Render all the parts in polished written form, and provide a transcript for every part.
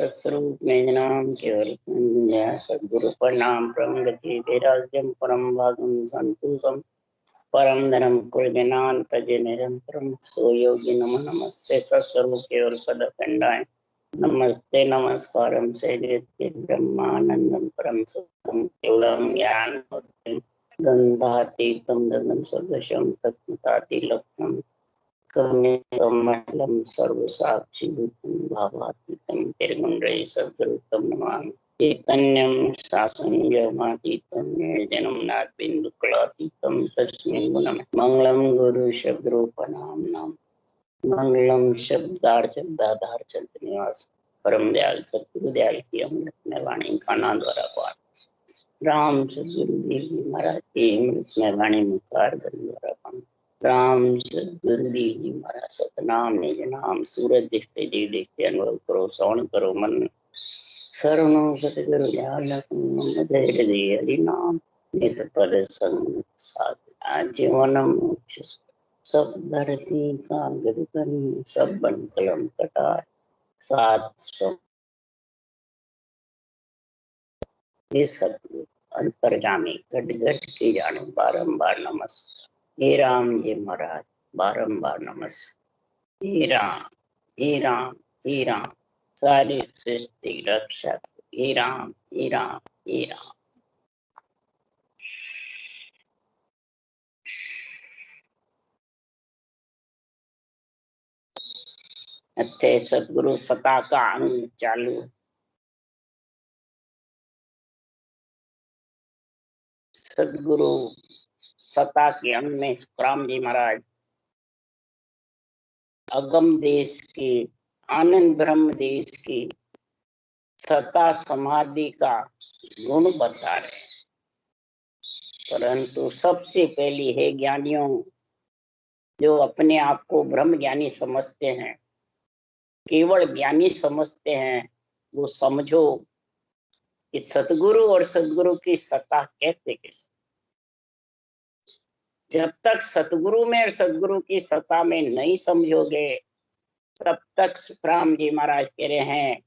सत्स्वरूप मेघनाम केवल सद्गुरु प्रणाम परम गति वैराग्यम परम भागम संतोषम परम धनम कुलजनान तजे निरंतरम सो योगी नमो नमस्ते सत्स्वरूप केवल पद खंडाय नमस्ते नमस्कारम से ब्रह्मानंदम परम सुखम केवलम ज्ञान गंधातीतम गगन सदृशम तत्मतातिलक्ष्यम कमलं सर्वसाक्षी भूतं भावातीतं निर्गुणरहितं सद्गुरुतं नमामि चैतन्यं शासनयोमातीतं निर्जनं नाद्बिन्दुकलातीतं तस्मै नमः मंगलम गुरु शब्दरूपनाम्नां मंगलम शब्दाधार चंद्रनिवास परम दयाल सतगुरु दयाल की अमृत में वाणी खाना द्वारा पाठ राम सतगुरु देव जी महाराज की अमृत में वाणी मुखार द्वारा पाठ राम सद्गुरु देव जी महाराज सतनाम निज नाम सूरज दिखते जीव देखते अनुभव करो श्रवण करो मन शरणो सतगुरु हरि नाम नित पद संग साध जीवनम मोक्ष सब धरती का गदगन सब बन कलम कटार सात सौ सतगुरु अंतर्जामी घट घट की जाने बारंबार नमस्कार हे राम जी महाराज बारंबार नमस्कार हे राम हे राम हे राम सारी सृष्टि रक्षक हे राम हे राम हे राम। अच्छे सतगुरु सता का अंग चालू सतगुरु सता के अंग में राम जी महाराज अगम देश की आनंद ब्रह्म देश की सता समाधि का गुण बता रहे, परंतु सबसे पहली है ज्ञानियों जो अपने आप को ब्रह्म ज्ञानी समझते हैं, केवल ज्ञानी समझते हैं, वो समझो कि सतगुरु और सतगुरु की सत्ता कहते किस। जब तक सतगुरु में और सतगुरु की सत्ता में नहीं समझोगे तब तक राम जी महाराज कह रहे हैं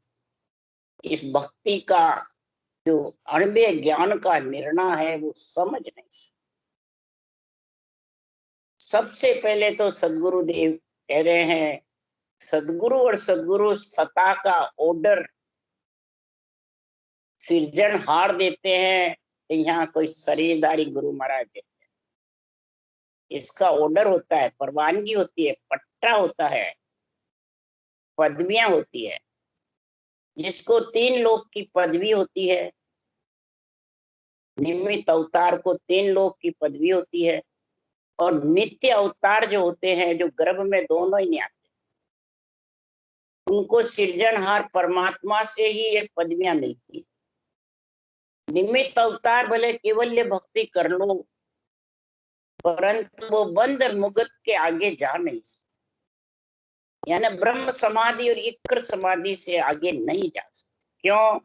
इस भक्ति का जो अणबे ज्ञान का निर्णय है वो समझ नहीं सकते। सबसे पहले तो सदगुरु देव कह रहे हैं सदगुरु और सदगुरु सत्ता का ऑर्डर सृजनहार देते हैं, यहाँ कोई शरीरधारी गुरु महाराज देते हैं। इसका ऑर्डर होता है, परवानगी होती है, पट्टा होता है, पदवियां होती है। जिसको 3 लोक की पदवी होती है, निमित्त अवतार को 3 लोक की पदवी होती है, और नित्य अवतार जो होते हैं जो गर्भ में दोनों ही नहीं आते, उनको सृजनहार परमात्मा से ही ये पदवियां मिलती है। निमित्त अवतार भले केवल्य भक्ति कर लो, परंतु वो बंद मुगत के आगे जा नहीं सकते, यानी ब्रह्म समाधि और इक्र समाधि से आगे नहीं जा सकते। क्यों?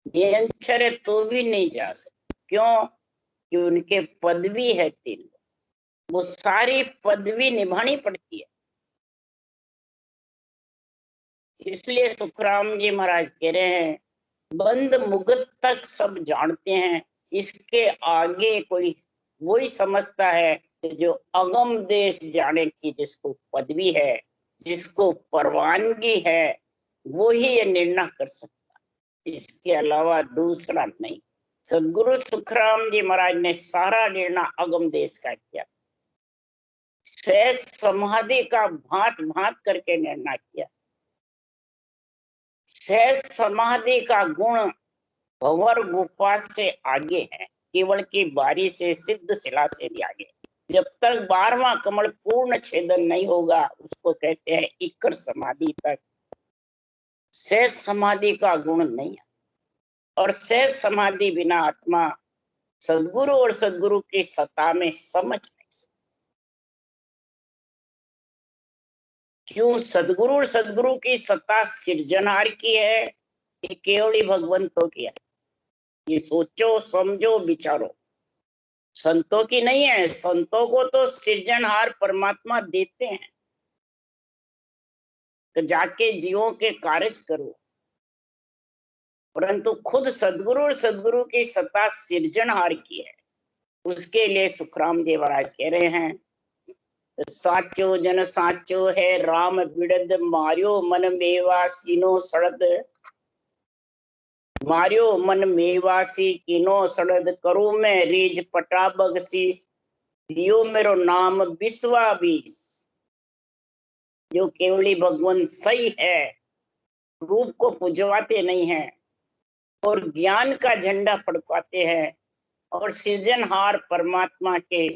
निरंतर है तो भी नहीं जा सकते। क्यों? कि उनके पदवी है 3, वो सारी पदवी निभानी पड़ती है। इसलिए सुखराम जी महाराज कह रहे हैं बंद मुगत तक सब जानते हैं, इसके आगे कोई वही समझता है जो अगम देश जाने की जिसको पदवी है, जिसको परवानगी है, वो ही ये निर्णय कर सकता है, इसके अलावा दूसरा नहीं। सदगुरु सुखराम जी महाराज ने सारा निर्णय अगम देश का किया, सहज समाधि का भांत भांत करके निर्णय किया। सहज समाधि का गुण भंवर गुफा से आगे है, केवल की बारी से सिद्ध शिला से भी आगे। जब तक 12वां कमल पूर्ण छेदन नहीं होगा उसको कहते हैं इक्र समाधि तक सहज समाधि का गुण नहीं है। और सहज समाधि बिना आत्मा सदगुरु और सदगुरु की सत्ता में समझ नहीं सकती। क्यों? सदगुरु और सदगुरु की सत्ता सृजनहार की है, ये केवल भगवंतों की है। ये सोचो समझो विचारो, संतों की नहीं है। संतों को तो सृजनहार परमात्मा देते हैं, तो जाके जीवों के कार्य करो। परंतु खुद सदगुरु और सदगुरु की सत्ता सिरजनहार की है। उसके लिए सुखराम जी महाराज कह रहे हैं, साचो जन साचो है राम बिड़द मारियो मन मेवासीनो सड़द, मारियो मन मेवासी किनो सड़द, करूं मैं रीज पटा बगसीस, दियो मेरो नाम बिस्वा बीस। जो केवली भगवान सही है, रूप को पुजवाते नहीं है और ज्ञान का झंडा फड़काते हैं और सृजनहार परमात्मा के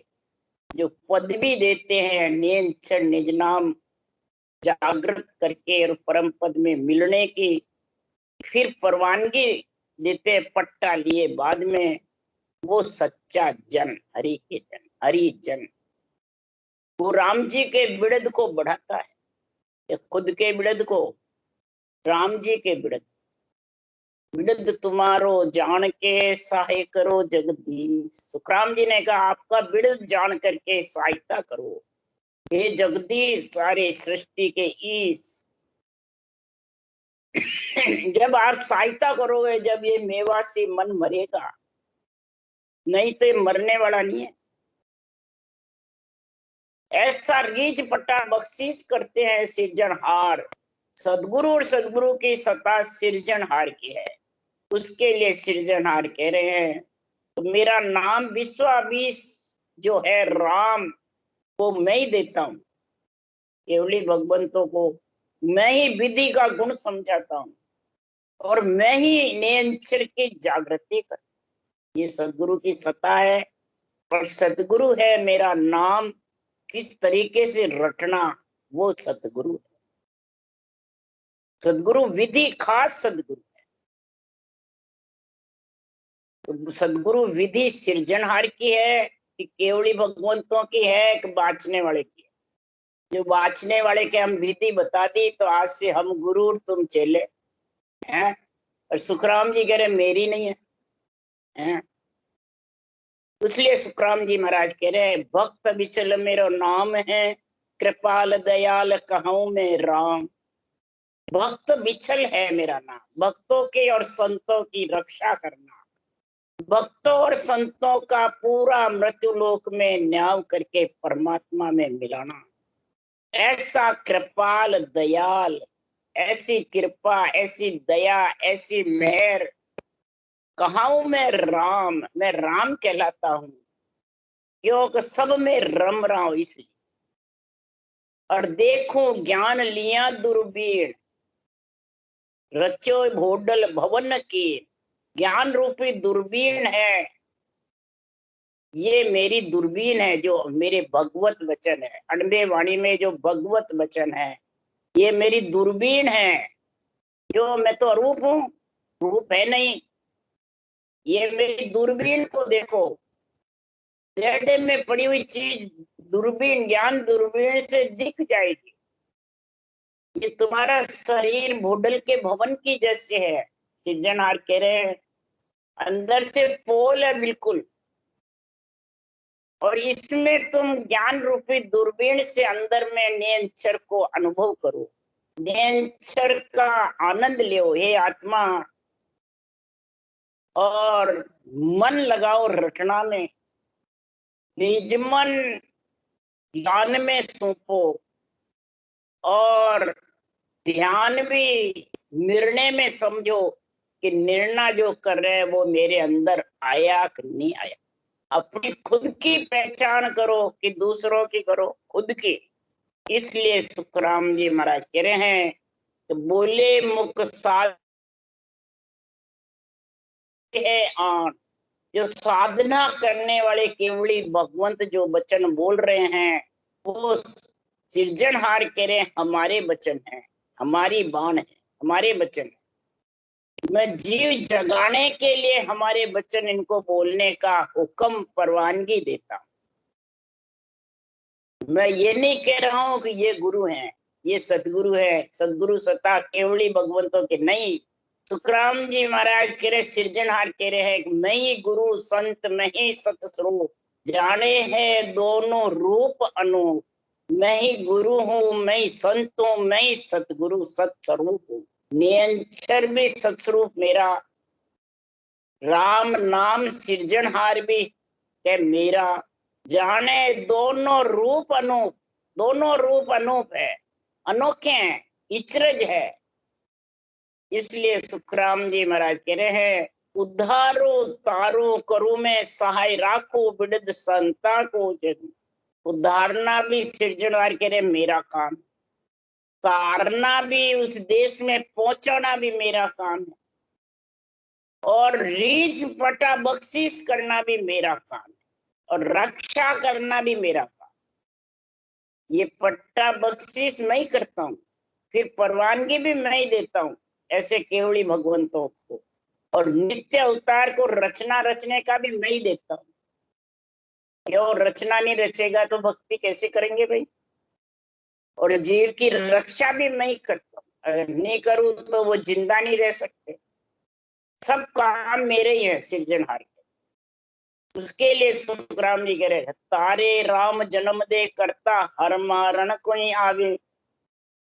जो पदवी देते हैं, नियंत्रण निज नाम जागृत करके और परम पद में मिलने की फिर परवानगी देते, पट्टा लिए बाद में, वो सच्चा जन, हरि के जन, हरि जन। वो राम जी के बिड़द को बढ़ाता है, खुद के बिड़द को, राम जी के बिड़द, बिड़द तुम्हारो जान के सहाय करो जगदीश। सुखराम जी ने कहा आपका बिड़द जान करके सहायता करो हे जगदीश, सारे सृष्टि के ईश। जब आप सहायता करोगे, जब ये मेवा से मन मरेगा, नहीं तो ये मरने वाला नहीं है। ऐसा रीच पट्टा बख्शीश करते हैं सिरजनहार। सदगुरु और सदगुरु की सत्ता सिरजनहार की है, उसके लिए सिरजनहार कह रहे हैं। तो मेरा नाम विश्वाबीस जो है राम, वो मैं ही देता हूं। केवली भगवंतों को मैं ही विधि का गुण समझाता हूं और मैं ही नियंत्रण की जागृति करता। ये सदगुरु की सत्ता है। और सदगुरु है मेरा नाम किस तरीके से रटना, वो सदगुरु है। सदगुरु विधि खास सदगुरु है। तो सदगुरु विधि सृजनहार की है कि केवली भगवंतों की है कि बाँचने वाले की है। जो बाँचने वाले के हम विधि बता दी तो आज से हम गुरु और तुम चेले हैं। और सुखराम जी कह रहे मेरी नहीं है, हैं? इसलिए सुखराम जी महाराज कह रहे हैं, भक्त विचल मेरो नाम है, कृपाल दयाल कहूं मैं राम। भक्त विचल है मेरा नाम, भक्तों के और संतों की रक्षा करना, भक्तों और संतों का पूरा मृत्युलोक में न्याय करके परमात्मा में मिलाना। ऐसा कृपाल दयाल, ऐसी कृपा, ऐसी दया, ऐसी मेहर कहाऊं मैं राम कहलाता हूं क्योंकि सब में रम रहा हूं इसलिए। और देखो ज्ञान लिया दूरबीन, रचो भोडल भवन की। ज्ञान रूपी दूरबीन है, ये मेरी दूरबीन है, जो मेरे भगवत वचन है। अनबे वाणी में जो भगवत वचन है, ये मेरी दूरबीन है। जो मैं तो अरूप हूं, रूप है नहीं। ये मेरी दूरबीन को देखो, टेढ़े में पड़ी हुई चीज दूरबीन, ज्ञान दूरबीन से दिख जाएगी। ये तुम्हारा शरीर भूडल के भवन की जैसे है, सृजनहार कह रहे हैं। अंदर से पोल है बिल्कुल, और इसमें तुम ज्ञान रूपी दूरबीन से अंदर में नियंत्रण को अनुभव करो, नियंत्रण का आनंद लो हे आत्मा। और मन लगाओ रटना में, निज मन ज्ञान में सौंपो, और ध्यान भी निर्णय में समझो कि निर्णय जो कर रहे हैं वो मेरे अंदर आया कि नहीं आया। अपनी खुद की पहचान करो कि दूसरों की करो, खुद की। इसलिए सुखराम जी महाराज कह रहे हैं तो बोले मुख साध है आन। जो साधना करने वाले केवली भगवंत जो वचन बोल रहे हैं, वो सृजनहार कह रहे हैं हमारे वचन है, हमारी बाण है, हमारे वचन है। मैं जीव जगाने के लिए हमारे वचन इनको बोलने का हुक्म परवानगी देता हूं। मैं ये नहीं कह रहा हूं कि ये गुरु हैं, ये सतगुरु है। सतगुरु सत्ता केवली भगवंतों के नहीं। सुखराम जी महाराज कह रहे, सृजनहार कह रहे हैं, मैं ही गुरु संत मैं ही सतस्वरूप, जाने हैं दोनों रूप अनूप। मैं ही गुरु हूँ, मैं ही संत हूँ, मैं ही सतगुरु सतस्वरूप हूँ। निरंतर भी सत्स्वरूप मेरा, राम नाम सृजनहार भी है मेरा, जाने दोनों रूप अनूप है, अनोखे हैं, इचरज है। इसलिए सुखराम जी महाराज कह रहे हैं, उद्धारो तारो करू में सहाय राखो बिडद संता को जन। उद्धारना भी सृजनहार कह रहे मेरा काम, तारना भी उस देश में पहुंचाना भी मेरा काम है, और रीझ पटा बख्शिश करना भी मेरा काम है, और रक्षा करना भी मेरा काम। ये पट्टा बख्शिश मैं ही करता हूँ, फिर परवानगी भी मैं ही देता हूँ ऐसे केवली भगवंतों को, और नित्य अवतार को रचना रचने का भी मैं ही देता हूँ। क्यों रचना नहीं रचेगा तो भक्ति कैसे करेंगे भाई? और जीव की रक्षा भी मैं ही करता हूँ, अगर नहीं करूँ तो वो जिंदा नहीं रह सकते। सब काम मेरे ही है सृजनहार के। उसके लिए सुखराम जी कह रहे, तारे राम जन्म दे करता, हर मारण कोई आवे।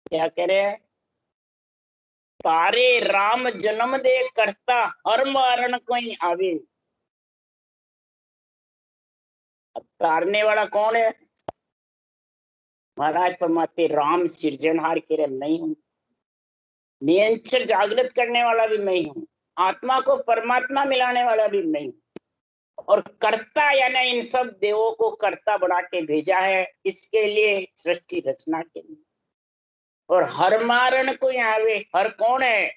क्या कह रहे हैं? तारे राम जन्म दे करता, हर मारण कोई आवे। अब तारने वाला कौन है? महाराज परमात्मा राम सृजनहार के रहे मैं हूं, निरंतर जागृत करने वाला भी मैं हूं, आत्मा को परमात्मा मिलाने वाला भी मैं हूं, और कर्ता यानी इन सब देवों को कर्ता बना के भेजा है इसके लिए, सृष्टि रचना के लिए। और हर मारण को आवे, हर कौन है?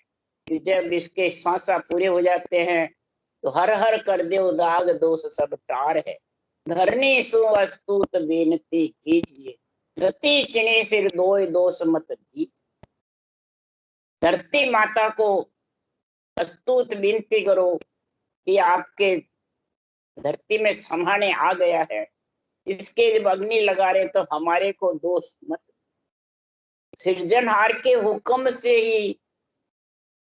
कि जब इसके सांसा पूरे हो जाते हैं तो हर हर कर दे दाग दोष सब टार है। धरनी सु अस्तुत बेनती कीजिए, रति चिने सिर दोय दोष मत दीजिए। धरती माता को अस्तुत विनती करो कि आपके धरती में समाने आ गया है, इसके जब अग्नि लगा रहे तो हमारे को दोष मत। सृजनहार के हुक्म से ही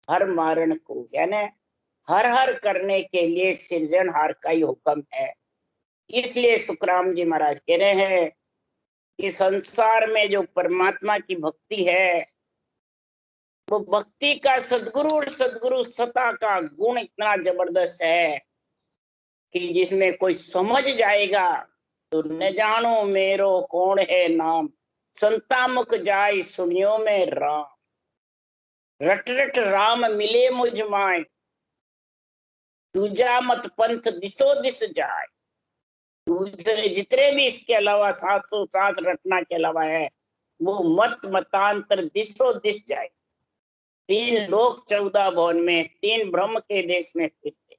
हर मारण को यानी हर हर करने के लिए सृजनहार का ही हुक्म है। इसलिए सुखराम जी महाराज कह रहे हैं कि संसार में जो परमात्मा की भक्ति है, वो भक्ति का सदगुरु और सदगुरु सत्ता का गुण इतना जबरदस्त है कि जिसमें कोई समझ जाएगा तो न जानो मेरो कौन है नाम, संता मुख जाय सुनियो में राम। रट रट राम मिले मुझ माय, दूजा मत पंथ दिसो दिस जाए। दूसरे जितने भी इसके अलावा सातों सात रटना के अलावा है, वो मत मतांतर दिसो दिस जाए। 3 लोक 14 भवन में 3 ब्रह्म के देश में फिरते,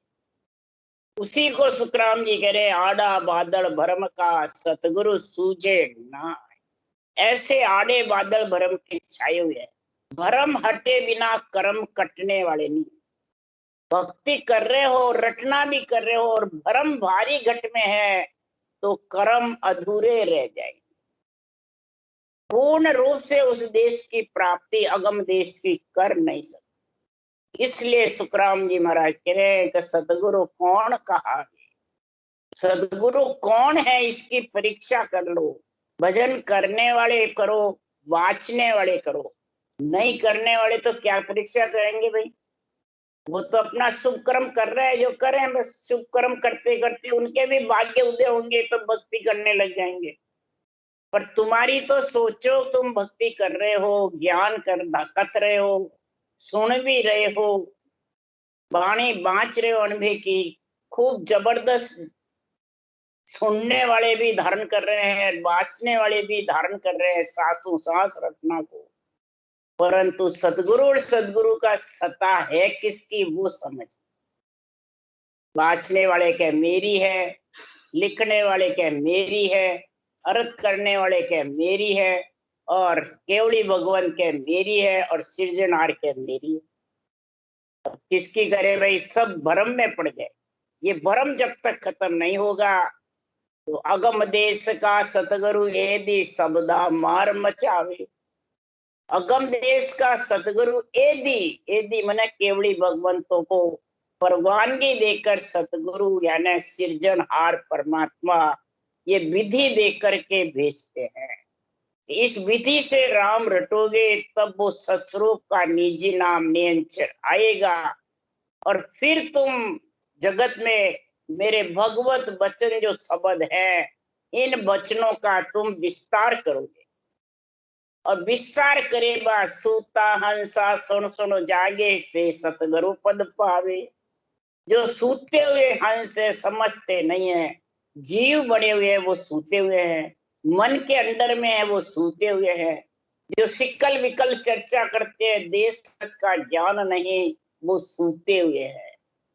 उसी को सुखराम जी कह रहे, आड़ा बादल भरम का सतगुरु सूझे ना। ऐसे आड़े बादल भरम के छाए हुए हैं, भरम हटे बिना कर्म कटने वाले नहीं। भक्ति कर रहे हो, रटना भी कर रहे हो, और भरम भारी घट में है तो कर्म अधूरे रह जाएंगे। पूर्ण रूप से उस देश की प्राप्ति अगम देश की कर नहीं सकते। इसलिए सुखराम जी महाराज कह रहे हैं कि सदगुरु कौन कहा है, सदगुरु कौन है इसकी परीक्षा कर लो। भजन करने वाले करो, वाचने वाले करो, नहीं करने वाले तो क्या परीक्षा करेंगे भाई? वो तो अपना शुभ कर्म कर रहे हैं, जो करें बस। शुभ कर्म करते करते उनके भी भाग्य उदय होंगे तो भक्ति करने लग जाएंगे। पर तुम्हारी तो सोचो, तुम भक्ति कर रहे हो, ज्ञान कथ रहे हो, सुन भी रहे हो, वाणी बांच रहे हो अनुभव की, खूब जबरदस्त सुनने वाले भी धारण कर रहे हैं, बांचने वाले भी धारण कर रहे हैं सासों सांस रखना को। परंतु सदगुरु और सदगुरु का सत्ता है किसकी, वो समझ। बांचने वाले क्या मेरी है, लिखने वाले क्या मेरी है, अर्थ करने वाले क्या मेरी है, और केवली भगवान क्या मेरी है, और सृजनहार क्या मेरी है। किसकी करे भाई? सब भ्रम में पड़ गए। ये भ्रम जब तक खत्म नहीं होगा तो अगम देश का सतगुरु यदि सबदा मार मचावे। अगम देश का सतगुरु एदी मने केवली भगवंतों को परवानगी देकर सतगुरु यानी सृजनहार परमात्मा ये विधि देकर के भेजते हैं। इस विधि से राम रटोगे तब वो सस्वरूप का निजी नाम नियंचर आएगा, और फिर तुम जगत में मेरे भगवत वचन जो शब्द है, इन वचनों का तुम विस्तार करोगे। और विस्तार करे बा सूता हंसा सुन सुन जागे से सतगुरु पद पावे। जो सूते हुए हंस है, समझते नहीं है, जीव बने हुए हैं वो सूते हुए हैं, मन के अंदर में है वो सूते हुए हैं। जो सिकल विकल चर्चा करते हैं, देश का ज्ञान नहीं, वो सूते हुए हैं।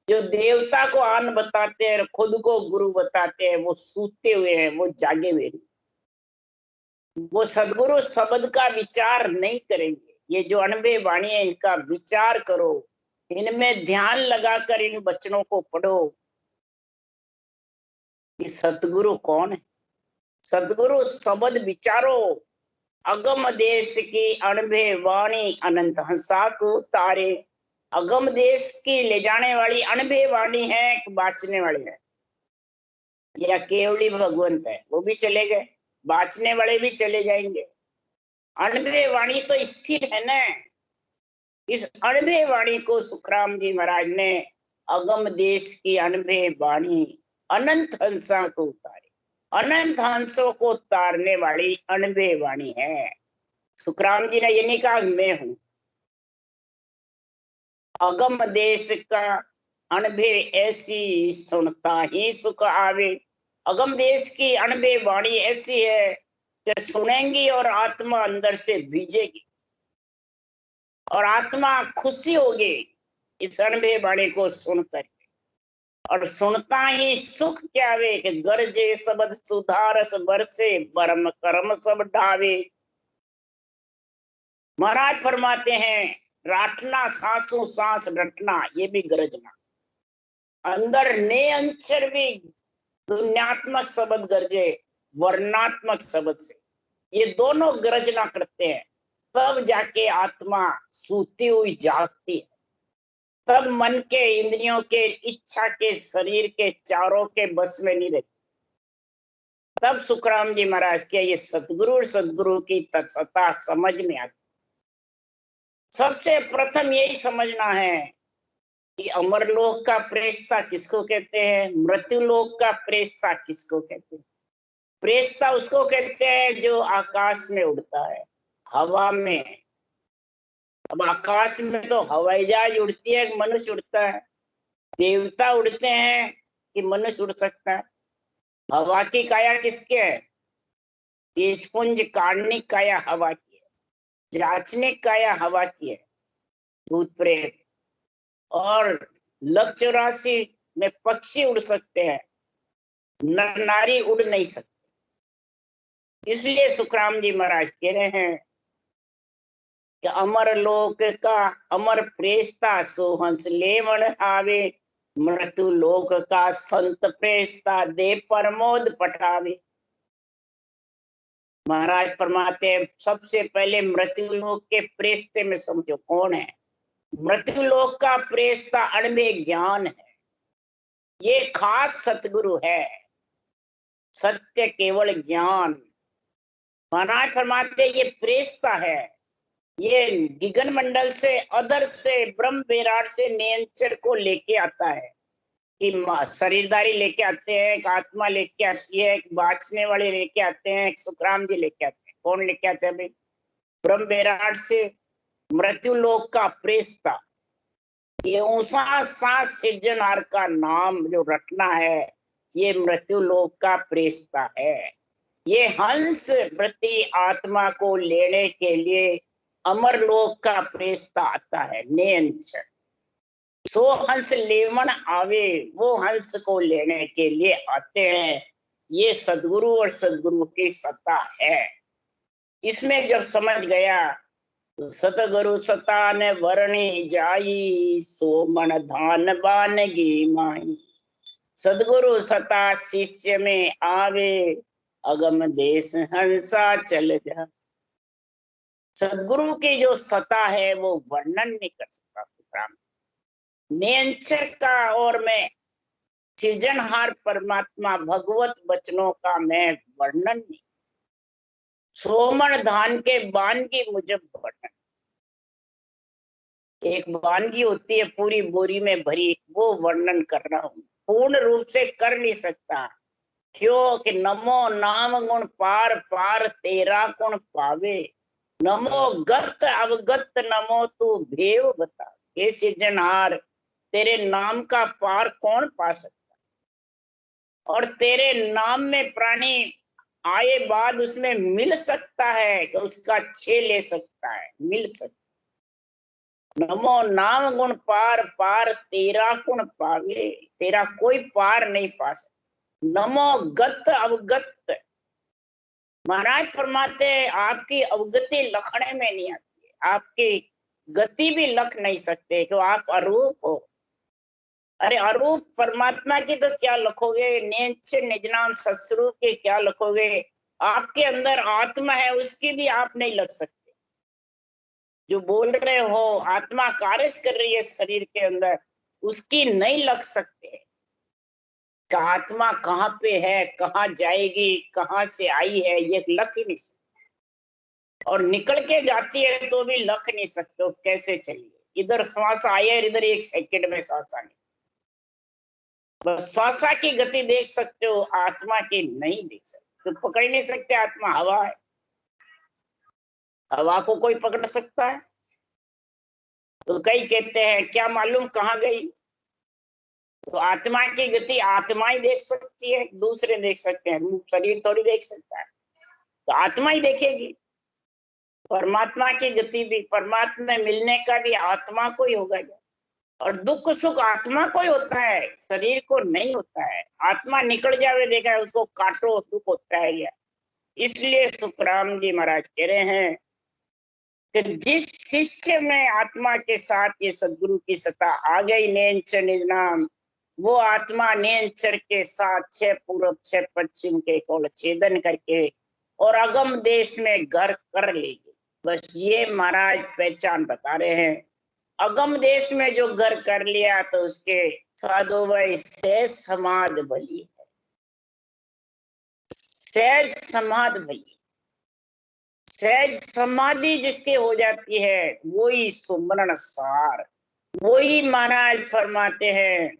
जो देवता को आन बताते हैं, खुद को गुरु बताते हैं, वो सूते हुए हैं, वो जागे हुए नहीं। वो सदगुरु शब्द का विचार नहीं करेंगे। ये जो अनबे वाणी है, इनका विचार करो, इनमें ध्यान लगाकर इन वचनों को पढ़ो कि सतगुरु कौन है। सदगुरु शब्द विचारो, अगम देश की अनबे वाणी अनंत हंसा को तारे। अगम देश की ले जाने वाली अनबे वाणी है, बाँचने वाली है, या केवली भगवंत है, वो भी चले गए, बाँचने वाले भी चले जाएंगे। अनबे वाणी तो स्थिर है ना। इस अनबे वाणी को सुखराम जी महाराज ने अगम देश की अनबे वाणी अनंत हंसा को उतारे। अनंत हंसों को उतारने वाली अनबे वाणी है। सुखराम जी ने ये नहीं कहा मैं हूं। अगम देश का अनबे ऐसी सुनता ही सुख आवे। अगम देश की अनबे वाणी ऐसी है कि सुनेंगी और आत्मा अंदर से भीजेगी, और आत्मा खुशी होगी इस अनबे वाणी को सुनकर। और सुनता ही सुख क्या वे कि गरजे शब्द सुधारस बरसे परम कर्म सब ढावे। महाराज फरमाते हैं, राटना सांसों सांस रटना, ये भी गरजना। अंदर ने अंचर भी दुन्यात्मक शब्द गरजे वर्णात्मक शब्द से, ये दोनों गरजना करते हैं। तब जाके आत्मा सूती हुई जागती है। तब मन के इंद्रियों के इच्छा के शरीर के चारों के बस में नहीं रहती। तब सुखराम जी महाराज के ये सतगुरु और सदगुरु की तत्सत्ता समझ में आती। सबसे प्रथम यही समझना है कि अमरलोक का प्रेस्ता किसको कहते हैं, मृत्युलोक का प्रेस्ता किसको कहते हैं। प्रेस्ता उसको कहते हैं जो आकाश में उड़ता है, हवा में। अब आकाश में तो हवाई जहाज उड़ती है, मनुष्य उड़ता है। देवता उड़ते हैं कि मनुष्य उड़ सकता है। हवा की काया किसके है, तेजपुंज कार्णिक काया हवा की है, जाचनिक काया हवा की है, भूत प्रेत। और लक 84 में पक्षी उड़ सकते हैं, नर नारी उड़ नहीं सकते। इसलिए सुखराम जी महाराज कह रहे हैं कि अमर लोक का अमर प्रेस्ता सोहंस लेवण आवे। मृत्यु लोक का संत प्रेस्ता दे प्रमोद पठावे। महाराज फरमाते हैं, सबसे पहले मृत्यु लोक के प्रेस्ते में समझो कौन है। मृत्यु लोक का प्रेस्ता अणबे ज्ञान है, ये खास सतगुरु है, सत्य केवल ज्ञान। महाराज फरमाते ये प्रेस्ता है, ये गिगन मंडल से अदर से ब्रह्म विराट से नियंचर को लेके आता है। कि शरीरदारी लेके आते हैं, एक आत्मा लेके आती है, एक बाँचने वाले लेके आते हैं, एक सुखराम जी लेके आते हैं। कौन लेके आते हैं भाई, ब्रह्म विराट से मृत्यु लोक का प्रेस्ता। ये ऊंचा सांस सृजनहार का नाम जो रटना है, ये मृत्यु लोक का प्रेस्ता है। ये हंस प्रति आत्मा को लेने के लिए अमर लोक का प्रेस्ता आता है, नियंचर। सो हंस लेवन आवे, वो हंस को लेने के लिए आते हैं। ये सदगुरु और सदगुरु की सत्ता है। इसमें जब समझ गया तो सतगुरु सता ने वर्णी जाई, सो मन धान बानगी माई। सदगुरु सता शिष्य में आवे, अगम देश हंसा चल जा। सदगुरु की जो सता है वो वर्णन नहीं कर सकता। नियंचर का और मैं सृजनहार परमात्मा भगवत वचनों का मैं वर्णन नहीं। सोमन धान के बान की मुझे वर्णन। एक वानगी होती है पूरी बोरी में भरी, वो वर्णन कर रहा हूं, पूर्ण रूप से कर नहीं सकता। क्यों कि नमो नाम गुण पार पार तेरा गुण पावे। नमो गत अवगत नमो तू भेव बता। हे सृजनहार, तेरे नाम का पार कौन पा सकता, और तेरे नाम में प्राणी आए बाद उसमें मिल सकता है कि उसका छे ले सकता है, मिल सकता। नमो नाम गुण पार पार तेरा गुण पावे। तेरा कोई पार नहीं पा सकता। नमो गत अवगत, महाराज फरमाते आपकी अवगति लखने में नहीं आती है, आपकी गति भी लख नहीं सकते क्यों आप अरूप हो। अरे अरूप परमात्मा की तो क्या लखोगे, नेच निज नाम ससुरु के क्या लखोगे। आपके अंदर आत्मा है, उसकी भी आप नहीं लख सकते। जो बोल रहे हो आत्मा कार्य कर रही है शरीर के अंदर, उसकी नहीं लग सकते कि आत्मा कहाँ पे है, कहाँ जाएगी, कहाँ से आई है, ये लग ही नहीं सकते। और निकल के जाती है तो भी लग नहीं सकते हो कैसे चलिए। इधर श्वास आया और इधर एक सेकंड में श्वास आने, बस श्वासा की गति देख सकते हो, आत्मा की नहीं देख सकते। तो पकड़ नहीं सकते, आत्मा हवा है, हवा को कोई पकड़ सकता है। तो कई कहते हैं क्या मालूम कहाँ गई। तो आत्मा की गति आत्मा ही देख सकती है, दूसरे देख सकते हैं, रूप शरीर थोड़ी देख सकता है। तो आत्मा ही देखेगी। परमात्मा की गति भी, परमात्मा में मिलने का भी आत्मा को ही होगा। और दुख सुख आत्मा को ही होता है, शरीर को नहीं होता है। आत्मा निकल जावे देखा है उसको काटो, दुख होता है या। इसलिए सुखराम जी महाराज कह रहे हैं कि जिस शिष्य में आत्मा के साथ ये सदगुरु की सत्ता आ गई, नेंचर निज नाम, वो आत्मा नेंचर के साथ छह पूर्व छह पश्चिम के कोल छेदन करके और अगम देश में घर कर लेगी। बस ये महाराज पहचान बता रहे हैं। अगम देश में जो घर कर लिया तो उसके साधु भाई सहज समाध भली है, सहज समाध भली। सहज समाधि जिसके हो जाती है वही सुमरण सार। वही महाराज फरमाते हैं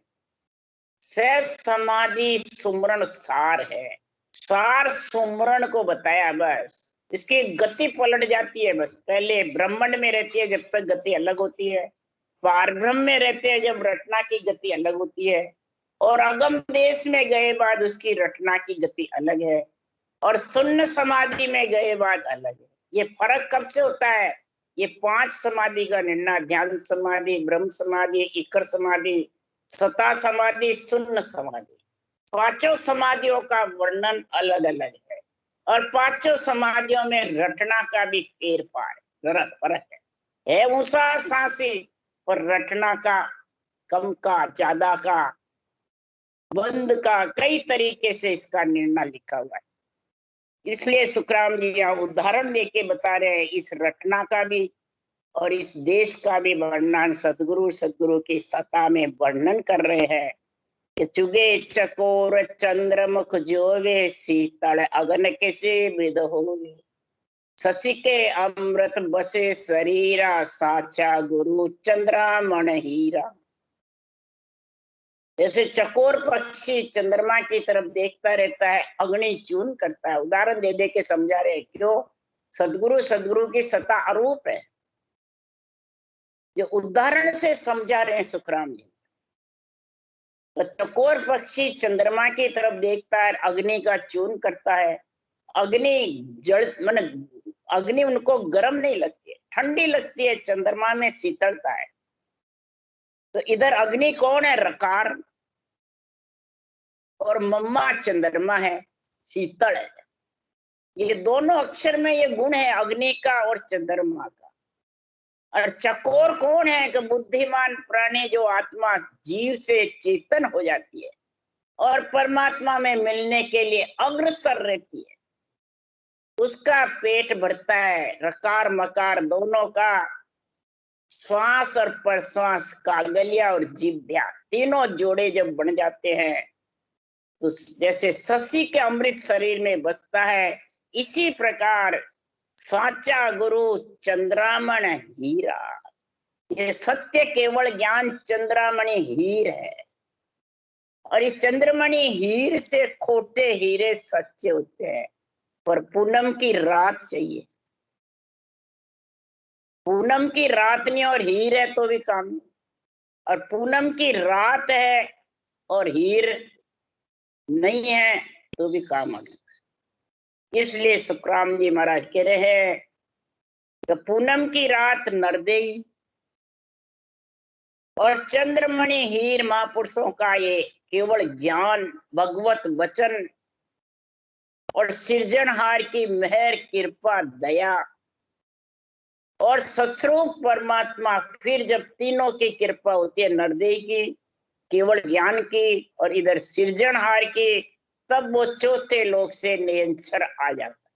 सहज समाधि सुमरण सार है। सार सुमरण को बताया, बस इसकी गति पलट जाती है। बस पहले ब्रह्मांड में रहती है जब तक गति अलग होती है, पारब्रह्म में रहते हैं जब रटना की गति अलग होती है, और अगम देश में गए बाद उसकी रटना की गति अलग है, और शून्य समाधि में गए बाद अलग है। ये फर्क कब से होता है, ये पांच समाधि का निर्णय, ध्यान समाधि, ब्रह्म समाधि, इकर समाधि, सता समाधि, शून्य समाधि, पांचों समाधियों का वर्णन अलग अलग है। और पांचों समाधियों में रटना का भी फेर पार फर्क है ऊंचा सांसी, और रटना का कम का, ज्यादा का, बंद का, कई तरीके से इसका निर्णय लिखा हुआ है। इसलिए सुखराम जी यहाँ उदाहरण देके बता रहे हैं इस रटना का भी और इस देश का भी वर्णन सदगुरु की सत्ता में वर्णन कर रहे हैं कि चुगे चकोर चंद्रमुख जोवे शीतल अगन कैसे विद होवे। शशि के अमृत बसे शरीरा साचा गुरु चंद्रामण हीरा। जैसे चकोर पक्षी चंद्रमा की तरफ देखता रहता है, अग्नि चून करता है। उदाहरण दे दे के समझा रहे हैं क्यों, सदगुरु की सत्ता अरूप है। जो उदाहरण से समझा रहे हैं सुखराम जी। तो चकोर पक्षी चंद्रमा की तरफ देखता है, अग्नि का चून करता है। अग्नि जड़ मन अग्नि उनको गर्म नहीं लगती है, ठंडी लगती है, चंद्रमा में शीतलता है। तो इधर अग्नि कौन है, रकार, और मम्मा चंद्रमा है, शीतल है। ये दोनों अक्षर में ये गुण है अग्नि का और चंद्रमा का। और चकोर कौन है कि बुद्धिमान प्राणी, जो आत्मा जीव से चेतन हो जाती है और परमात्मा में मिलने के लिए अग्रसर रहती है, उसका पेट भरता है। रकार मकार दोनों का श्वास और प्रश्वास, कागलिया और जिह्वा, तीनों जोड़े जब बन जाते हैं तो जैसे शशि के अमृत शरीर में बसता है, इसी प्रकार साचा गुरु चंद्रामण हीरा, ये सत्य केवल ज्ञान चंद्रामणि हीर है। और इस चंद्रमणि हीर से खोटे हीरे सच्चे होते हैं। पर पूनम की रात चाहिए, पूनम की रात नहीं और हीर है तो भी काम नहीं, और पूनम की रात है और हीर नहीं है तो भी काम आ गया। इसलिए सुखराम जी महाराज कह रहे हैं कि पूनम की रात नरदेई और चंद्रमणि हीर महापुरुषों का ये केवल ज्ञान, भगवत वचन और सृजनहार की मेहर, कृपा, दया और सस्वरूप परमात्मा। फिर जब तीनों की कृपा होती है, नरदेई की, केवल ज्ञान की और इधर सृजनहार की, तब वो चौथे लोक से नियंत्रण आ जाता।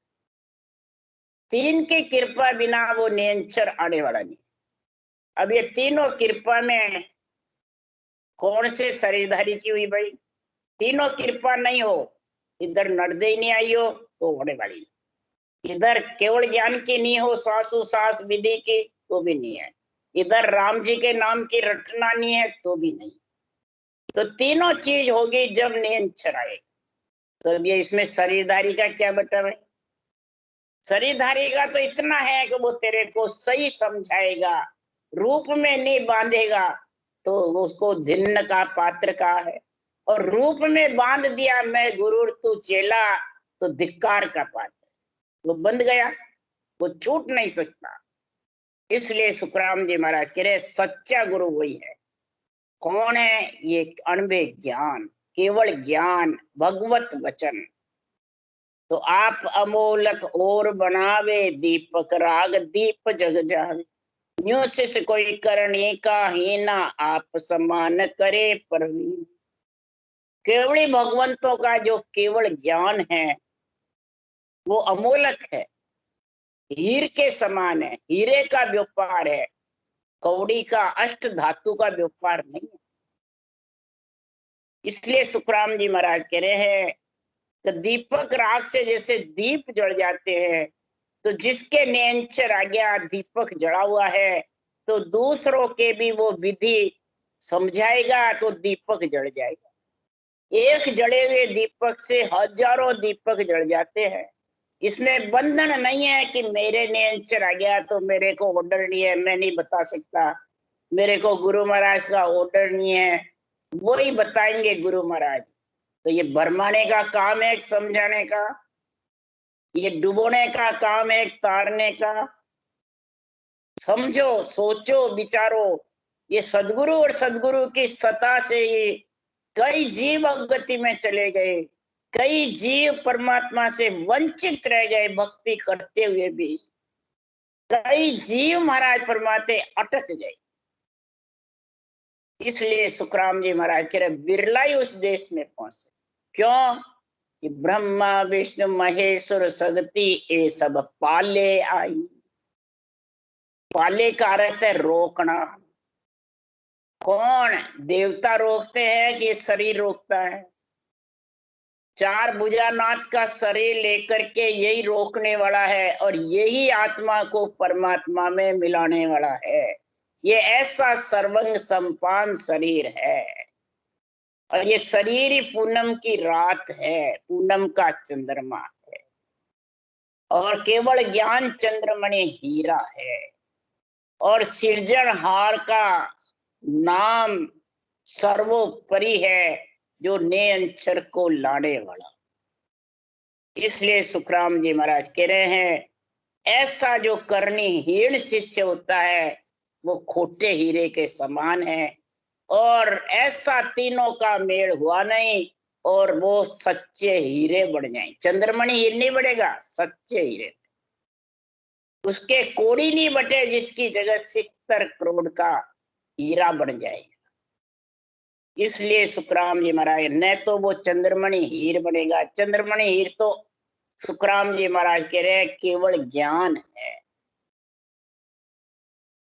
तीन की कृपा बिना वो नियंत्रण आने वाला नहीं। अब ये तीनों कृपा में कौन से शरीरधारी की हुई भाई? तीनों कृपा नहीं हो, इधर नरदेई नहीं आई हो तो होने वाली नहीं। इधर केवल ज्ञान की नहीं हो, सासु सास विधि की, तो भी नहीं है। इधर राम जी के नाम की रटना नहीं है तो भी नहीं। तो तीनों चीज होगी जब नियंत्रण आए। तो ये इसमें शरीरधारी का क्या बता भाई? शरीरधारी का तो इतना है कि वो तेरे को सही समझाएगा, रूप में नहीं बांधेगा तो उसको धिन्न का पात्र का है, और रूप में बांध दिया मैं गुरु तू चेला तो धिक्कार का पात्र, वो बंध गया, वो छूट नहीं सकता। इसलिए सुखराम जी महाराज कह रहे सच्चा गुरु वही है। कौन है? ये अणबे ज्ञान, केवल ज्ञान, भगवत वचन। तो आप अमोलक और बनावे दीपक राग दीप जग जावे, न्यू से कोई करने का हीना आप समान करे परवीन। केवली भगवंतों का जो केवल ज्ञान है वो अमोलक है, हीर के समान है, हीरे का व्यापार है, कौड़ी का, अष्ट धातु का व्यापार नहीं है। इसलिए सुखराम जी महाराज कह रहे हैं कि दीपक राग से जैसे दीप जल जाते हैं, तो जिसके नियंत्रण आ गया, दीपक जड़ा हुआ है, तो दूसरों के भी वो विधि समझाएगा तो दीपक जड़ जाएगा। एक जड़े हुए दीपक से हजारों दीपक जड़ जाते हैं। इसमें बंधन नहीं है कि मेरे नियंत्रण आ गया तो मेरे को ऑर्डर नहीं है, मैं नहीं बता सकता, मेरे को गुरु महाराज का ऑर्डर नहीं है, वो ही बताएंगे गुरु महाराज। तो ये भरमाने का काम है, समझाने का, ये डुबोने का काम है, तारने का। समझो, सोचो, विचारो। ये सदगुरु और सदगुरु की सत्ता से ही कई जीव अवगति में चले गए, कई जीव परमात्मा से वंचित रह गए भक्ति करते हुए भी, कई जीव महाराज परमात्मा अटक गए। इसलिए सुखराम जी महाराज कह रहे बिरला ही उस देश में पहुंचे। क्यों? कि ब्रह्मा विष्णु महेश्वर सगति ये सब पाले आई। पाले का अर्थ है रोकना। कौन? देवता रोकते हैं कि शरीर रोकता है? चार भुजानाथ का शरीर लेकर के यही रोकने वाला है, और यही आत्मा को परमात्मा में मिलाने वाला है। ये ऐसा सर्वंग संपान शरीर है, और ये शरीर ही पूनम की रात है, पूनम का चंद्रमा है, और केवल ज्ञान चंद्रमणि हीरा है, और सृजनहार का नाम सर्वोपरि है, जो नियंत्रण को लाने वाला। इसलिए सुखराम जी महाराज कह रहे हैं ऐसा जो कर्णहीन शिष्य होता है वो खोटे हीरे के समान है, और ऐसा तीनों का मेल हुआ नहीं और वो सच्चे हीरे बन जाए। चंद्रमणि हीरे नहीं बढ़ेगा, सच्चे हीरे। उसके कोड़ी नहीं बटे जिसकी जगह 70 करोड़ का हीरा बन जाएगा। इसलिए सुखराम जी महाराज न तो वो चंद्रमणि हीर बनेगा। चंद्रमणि हीर तो सुखराम जी महाराज कह रहे हैं केवल ज्ञान है।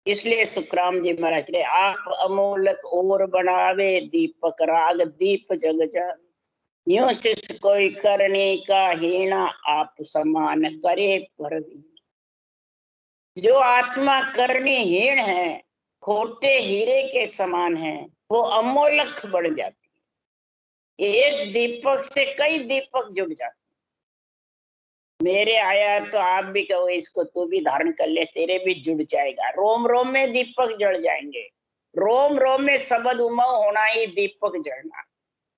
इसलिए सुखराम जी महाराज कह रहे आप अमोलक और बनावे दीपक राग दीप जग जावे। यूं शिष्य कोई करने का हीना आप समान करे पर जो आत्मा करनी हीन है, खोटे हीरे के समान है, वो अमोलक बढ़ जाती है। एक दीपक से कई दीपक जुड़ जाते। मेरे आया तो आप भी कहो इसको, तू भी धारण कर ले, तेरे भी जुड़ जाएगा। रोम रोम में दीपक जड़ जाएंगे। रोम रोम में सबद उमव होना ही दीपक जड़ना।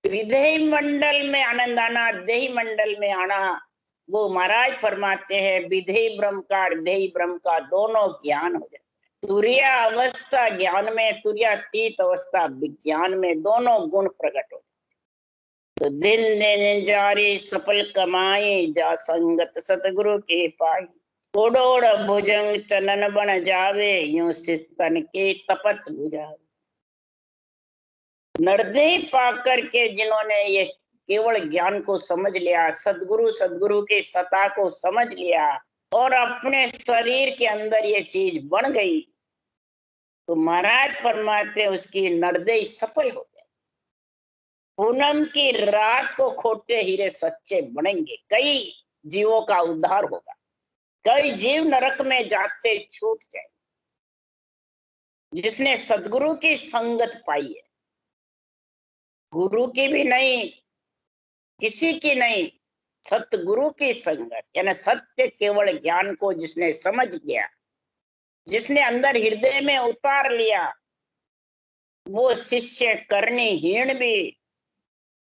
हृदय मंडल में आनंद आना, देही मंडल में आना। वो महाराज फरमाते हैं विधेय ब्रह्म का हृदय ब्रह्म का दोनों ज्ञान हो जाए। तुरिय अवस्था ज्ञान में, तुर्यातीत अवस्था विज्ञान में, दोनों गुण प्रकट हो। तो दिन दिन जारी सफल कमाई, जा संगत सतगुरु के पाई। ओडोड़ भुजंग चनन बन जावे, यूं सिस्तन के तपत बुझावे। नरदेह पाकर के जिन्होंने ये केवल ज्ञान को समझ लिया, सदगुरु के सत्ता को समझ लिया और अपने शरीर के अंदर ये चीज बन गई, तो महाराज फरमाते उसकी नरदेह सफल हो गए। पूनम की रात को खोटे हीरे सच्चे बनेंगे। कई जीवों का उद्धार होगा, कई जीव नरक में जाते छूट जाए। जिसने सदगुरु की संगत पाई है, गुरु की भी नहीं, किसी की नहीं, सतगुरु की संगत, यानी सत्य केवल ज्ञान को जिसने समझ लिया, जिसने अंदर हृदय में उतार लिया, वो शिष्य करनीहीन भी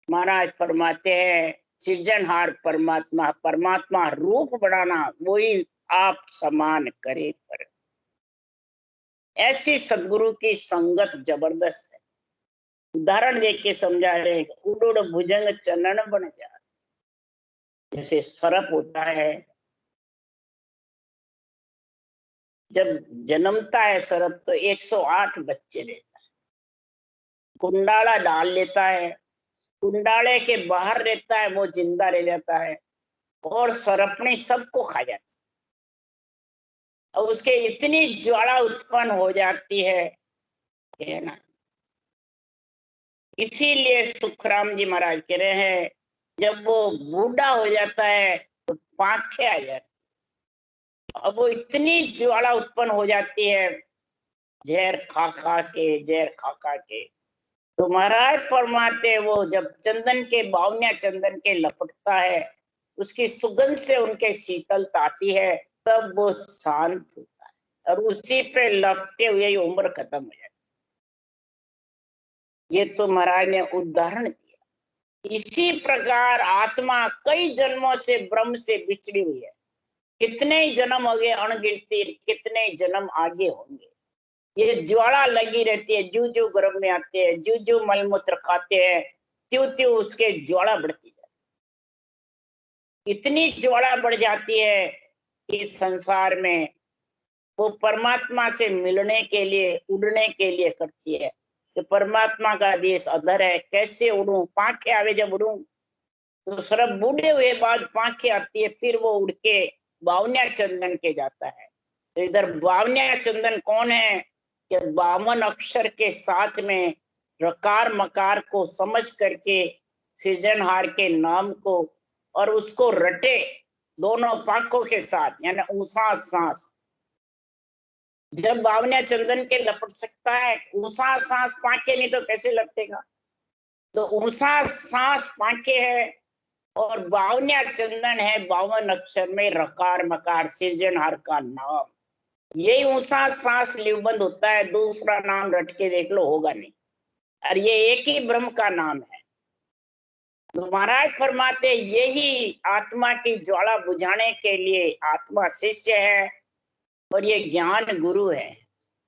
महाराज फरमाते हैं सृजनहार परमात्मा, परमात्मा रूप बढ़ाना वही आप समान करे पर। ऐसी सदगुरु की संगत जबरदस्त है। उदाहरण देख के समझा रहे, उड़ भुजंग चनन बन जा। जैसे सर्प होता है, जब जन्मता है सर्प तो 108 बच्चे लेता है, कुंडाला डाल लेता है, कुंडाले के बाहर रहता है, वो जिंदा रह जाता है और सर्पनी सबको खा जाती है। और उसके इतनी ज्वाला उत्पन्न हो जाती है ना। इसीलिए सुखराम जी महाराज कह रहे हैं जब वो बूढ़ा हो जाता है तो पांखें आ जाती। अब वो इतनी ज्वाला उत्पन्न हो जाती है, जहर खा खा के। तो महाराज फरमाते वो जब चंदन के बावनिया चंदन के लपटता है, उसकी सुगंध से उनके शीतलता आती है, तब वो शांत होता है और उसी पे लपटे हुए ही उम्र खत्म हो जाती। ये तो महाराज ने उदाहरण दिया। इसी प्रकार आत्मा कई जन्मों से ब्रह्म से बिछड़ी हुई है। कितने ही जन्म हो गए अणगिनती, कितने जन्म आगे होंगे। ये ज्वाला लगी रहती है, जू जू गर्भ में आते हैं, जू जू मलमूत्र खाते हैं, त्यों त्यों उसके ज्वाला बढ़ती जाती। इतनी ज्वाला बढ़ जाती है कि संसार में वो परमात्मा से मिलने के लिए, उड़ने के लिए करती है कि परमात्मा का देश अधर है, कैसे उड़ूं, पांखें आवे जब उड़ूं। तो सर्प बूढ़े हुए बाद पांखें आती है, फिर वो उड़ के बावनिया चंदन के जाता है। तो इधर बावनिया चंदन कौन है कि 52 अक्षर के साथ में रकार मकार को समझ करके सृजनहार के नाम को और उसको रटे दोनों पांखों के साथ, यानी ऊंसा सांस। जब बावनिया चंदन के लपट सकता है, ऊंसा सांस पांखे नहीं तो कैसे लपटेगा। तो ऊंसा सांस पांखे है और बावनिया चंदन है 52 अक्षर में रकार मकार सृजनहार का नाम। यही ऊंसा सांस लिवबंद होता है, दूसरा नाम रट के देख लो होगा नहीं। और ये एक ही ब्रह्म का नाम है। तो महाराज फरमाते यही आत्मा की ज्वाला बुझाने के लिए आत्मा शिष्य है और ये ज्ञान गुरु है।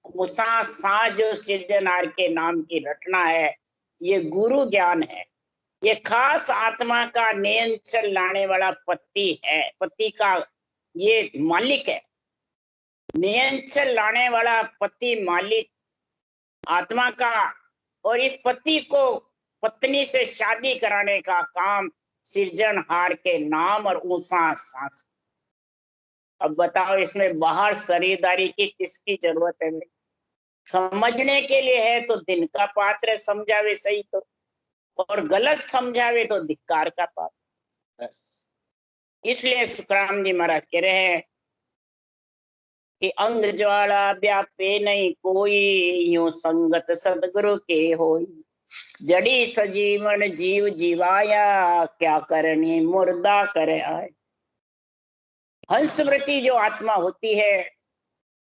ऊंसा सांस जो सृजनहार के नाम की रटना है, ये गुरु ज्ञान है। ये खास आत्मा का नियंत्रण लाने वाला पति है, पति का ये मालिक है। नियंत्रण लाने वाला पति मालिक आत्मा का, और इस पति को पत्नी से शादी कराने का काम सृजनहार के नाम और ऊंसा सांस। अब बताओ इसमें बाहर शरीरदारी की किसकी जरूरत है। समझने के लिए है तो दिन का पात्र समझावे सही। तो और गलत समझावे तो धिक्कार का पाप। बस इसलिए सुखराम जी महाराज कह रहे हैं कि अंग ज्वाला व्यापे नहीं कोई, यूं संगत सदगुरु के होई। जड़ी सजीवन जीव जीवाया, क्या करनी मुर्दा करे आए। हंसवृत्ति जो आत्मा होती है,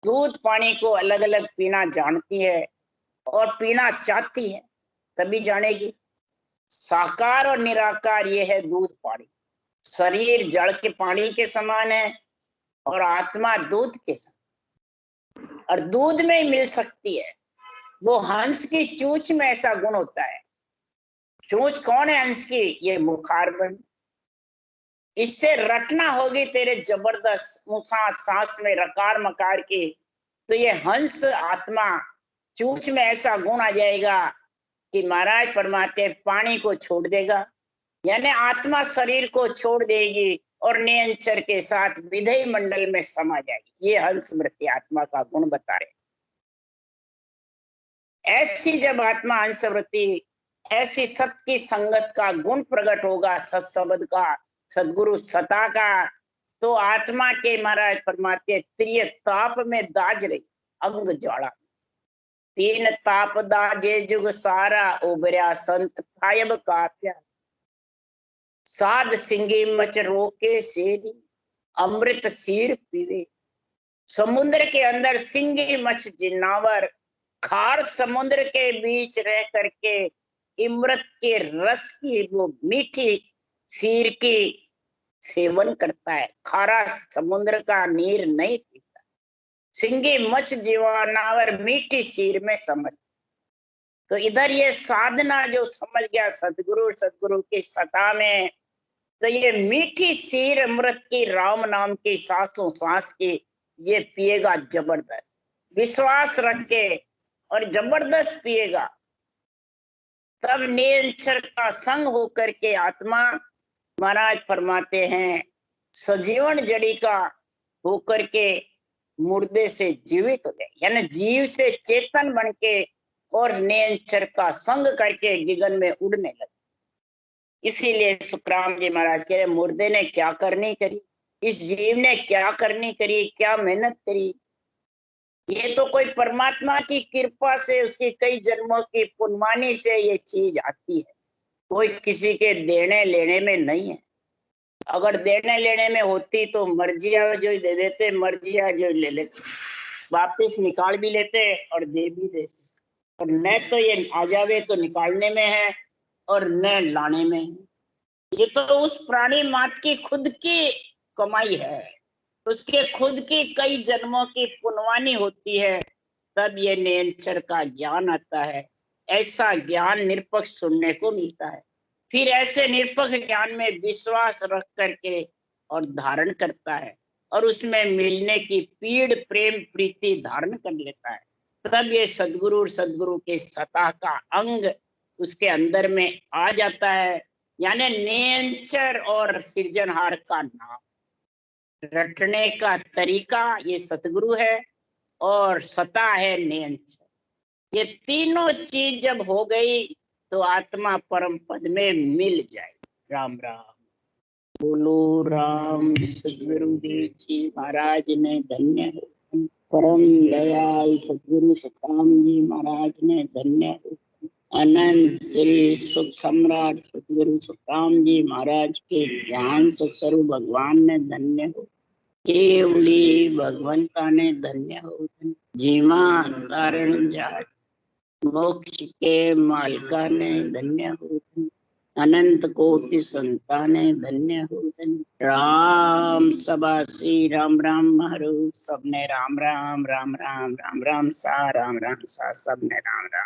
दूध पानी को अलग अलग पीना जानती है और पीना चाहती है, तभी जानेगी। साकार और निराकार ये है दूध पानी। शरीर जड़ के पानी के समान है और आत्मा दूध के समान, और दूध में ही मिल सकती है। वो हंस की चूंच में ऐसा गुण होता है। चूंच कौन है हंस की? ये मुखारबंद। इससे रटना होगी तेरे जबरदस्त मुसा सांस में रकार मकार की, तो ये हंस आत्मा चूंच में ऐसा गुण आ जाएगा कि महाराज परमात्मा पानी को छोड़ देगा, यानी आत्मा शरीर को छोड़ देगी और नियंचर के साथ विधेय मंडल में समा जाएगी। ये हंस वृत्ति आत्मा का गुण बता रहे। ऐसी जब आत्मा हंस वृत्ति, ऐसी सत की संगत का गुण प्रकट होगा, सत्शब्द का, सदगुरु सता का, तो आत्मा के महाराज परमात्मा त्रिय ताप में दाज रही। अंग ज्वाला तीन ताप दाजे जुग सारा, उबर्या संत खायब का प्यार। साध सिंगी मच रोके सेरी, अमृत सीर पीवे। समुद्र के अंदर सिंगी मछ जिन्नावर खार समुद्र के बीच रह करके अमृत के रस की वो मीठी सीर की सेवन करता है। खारा समुद्र का नीर नहीं पीता। सिंगी मछ जीवानावर मीठी सीर में समझ। तो इधर ये साधना जो समझ गया सदगुरु, सदगुरु की सता में, तो ये मीठी सीर अमृत की राम नाम की सांसों सांस की ये पिएगा जबरदस्त, विश्वास रख के और जबरदस्त पिएगा। तब निरंतर का संग होकर के आत्मा महाराज फरमाते हैं सजीवन जड़ी का होकर के मुर्दे से जीवित हो गए, यानी जीव से चेतन बन के और निरंतर का संग करके गगन में उड़ने लगे। इसीलिए सुखराम जी महाराज कह रहे मुर्दे ने क्या करनी करी, इस जीव ने क्या करनी करी, क्या मेहनत करी। ये तो कोई परमात्मा की कृपा से, उसकी कई जन्मों की पुण्यवानी से ये चीज आती है। कोई किसी के देने लेने में नहीं है। अगर देने लेने में होती तो मर्जिया जो दे देते, मर्जिया जो ले लेते, वापिस निकाल भी लेते और दे भी देते। और न तो ये आ जावे तो निकालने में है और न लाने में है। ये तो उस प्राणी मात्र की खुद की कमाई है, उसके खुद की कई जन्मों की पुण्यवानी होती है, तब ये निरंतर का ज्ञान आता है। ऐसा ज्ञान निरपक्ष सुनने को मिलता है। फिर ऐसे निरपक्ष ज्ञान में विश्वास रख करके और धारण करता है और उसमें मिलने की पीड़ प्रेम प्रीति धारण कर लेता है। तब ये सदगुरु और सदगुरु के सता का अंग उसके अंदर में आ जाता है, यानी निरंतर और सृजनहार का नाम। रटने का तरीका ये सतगुरु है और सता है नियंत्रण। ये तीनों चीज जब हो गई तो आत्मा परम पद में मिल जाए। राम राम बोलो। राम सदगुरुदेव जी महाराज ने धन्य हो। परम दयाल सदगुरु सुखराम जी महाराज ने धन्य हो। अनंत श्री सुख सम्राट सदगुरु सुखराम जी महाराज के ज्ञान सत्स्वरूप भगवान ने धन्य हो। केवली भगवंता ने धन्य हो। जीवा तारण जाट मोक्ष के मालका ने धन्य हो। अनंत कोटि संताने धन्य हो। राम सबा श्री राम राम हरो सबने राम राम राम राम राम राम सा राम राम सा सबने राम राम।